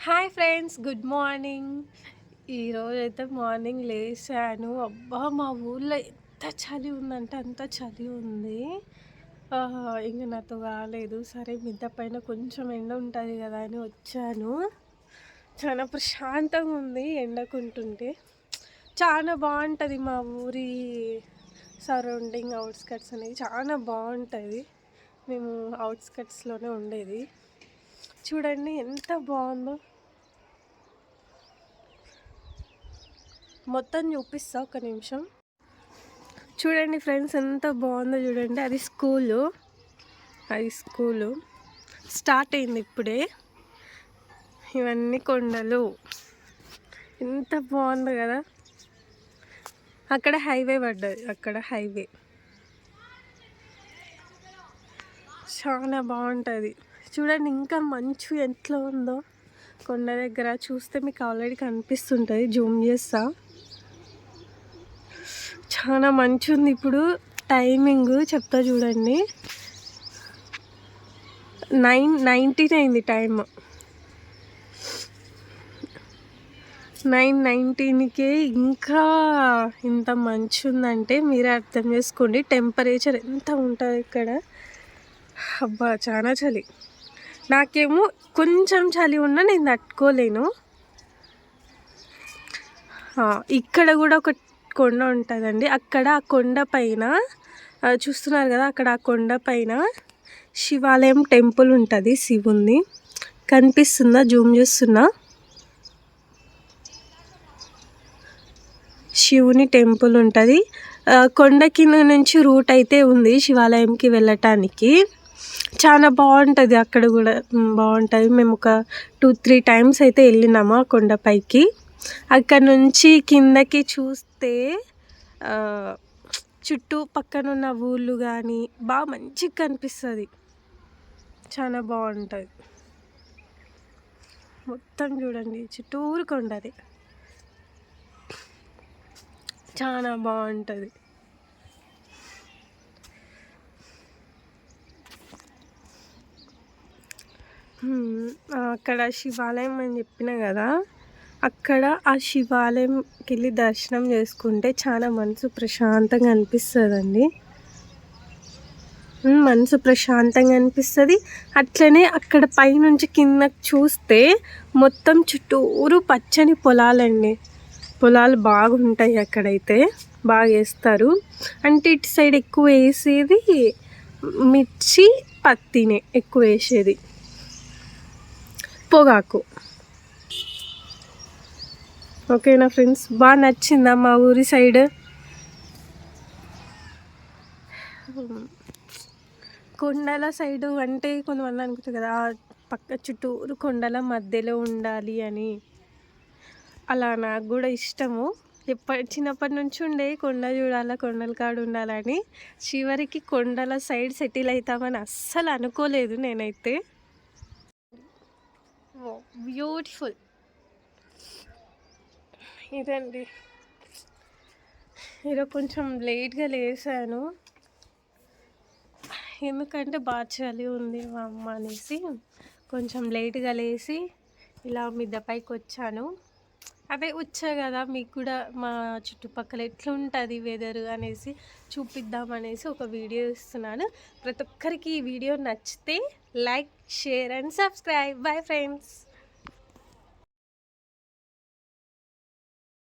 Hi friends, good morning. ఈరోజైతే morning లేసాను. అబ్బా! మా ఊర్లో ఎంత చలి ఉందంటే అంత చలి ఉంది. ఇంక నాతో కాలేదు. సరే మిద్ద పైన కొంచెం ఎండ ఉంటుంది కదా అని వచ్చాను. చాలా ప్రశాంతంగా ఉంది ఎండకుంటుంటే. చాలా బాగుంటుంది మా ఊరి సరౌండింగ్ అవుట్స్కట్స్ అనేది చాలా బాగుంటుంది. మేము అవుట్స్కట్స్లోనే ఉండేది. చూడండి ఎంత బాగుందో. మొత్తం చూపిస్తా ఒక నిమిషం. చూడండి ఫ్రెండ్స్, ఎంత బాగుందో చూడండి. అది స్కూలు స్టార్ట్ అయింది ఇప్పుడే. ఇవన్నీ కొండలు, ఎంత బాగుంది కదా. అక్కడ హైవే పడ్డది, అక్కడ హైవే చాలా బాగుంటుంది. చూడండి ఇంకా మంచు ఎట్లా ఉందో కొండ దగ్గర. చూస్తే మీకు ఆల్రెడీ కనిపిస్తుంటుంది, జూమ్ చేస్తా. చాలా మంచి ఉంది. ఇప్పుడు టైమింగ్ చెప్తా చూడండి. 9:19 అయింది టైమ్. 9:19కే ఇంకా ఇంత మంచి ఉందంటే మీరే అర్థం చేసుకోండి టెంపరేచర్ ఎంత ఉంటుంది ఇక్కడ. అబ్బా చాలా చలి. నాకేమో కొంచెం చలి ఉన్నా నేను తట్టుకోలేను. ఇక్కడ కూడా ఒక కొండ ఉంటుందండి. అక్కడ ఆ కొండ పైన చూస్తున్నారు కదా, అక్కడ ఆ కొండ పైన శివాలయం టెంపుల్ ఉంటుంది. శివుంది కనిపిస్తుందా? జూమ్ చేస్తున్నా. శివుని టెంపుల్ ఉంటుంది. కొండ కింద నుంచి రూట్ అయితే ఉంది శివాలయంకి వెళ్ళటానికి. చాలా బాగుంటుంది. అక్కడ కూడా బాగుంటుంది. మేము ఒక 2-3 టైమ్స్ అయితే వెళ్ళినాము ఆ కొండపైకి. అక్కడ నుంచి కిందకి చూస్తే చుట్టూ పక్కనున్న ఊళ్ళు కానీ బాగా మంచిగా కనిపిస్తుంది. చాలా బాగుంటుంది. మొత్తం చూడండి చుట్టూరు కొండది, చాలా బాగుంటుంది. అక్కడ శివాలయం అని చెప్పిన కదా, అక్కడ ఆ శివాలయంకి వెళ్ళి దర్శనం చేసుకుంటే చాలా మనసు ప్రశాంతంగా అనిపిస్తుందండి. మనసు ప్రశాంతంగా అనిపిస్తుంది. అట్లనే అక్కడ పైనుంచి కిందకి చూస్తే మొత్తం చుట్టూరు పచ్చని పొలాలండి. పొలాలు బాగుంటాయి అక్కడైతే, బాగా వేస్తారు. అంటే ఇటు సైడ్ ఎక్కువ వేసేది మిర్చి, పత్తినే ఎక్కువ వేసేది, పొగాకు. ఓకేనా ఫ్రెండ్స్, బాగా నచ్చిందా మా ఊరి సైడ్? కొండల సైడు అంటే కొంతమంది అనుకుంటారు కదా, పక్క చుట్టూరు కొండల మధ్యలో ఉండాలి అని. అలా నాకు కూడా ఇష్టము. చిన్నప్పటి నుంచి ఉండే కొండ చూడాలా, కొండల కాడు ఉండాలని. చివరికి కొండల సైడ్ సెటిల్ అవుతామని అస్సలు అనుకోలేదు నేనైతే. బ్యూటిఫుల్ ఇదండి. ఈరోజు కొంచెం లేట్గా లేసాను, ఎందుకంటే బాగా చలి ఉంది మా అమ్మ అనేసి కొంచెం లేట్గా లేచి ఇలా మిద్దపైకి వచ్చాను. అదే వచ్చా కదా, మీకు కూడా మా చుట్టుపక్కల ఎట్లుంటుంది వెదర్ అనేసి చూపిద్దామనేసి ఒక వీడియో ఇస్తున్నాను. ప్రతి ఒక్కరికి ఈ వీడియో నచ్చితే like, share and subscribe. Bye friends.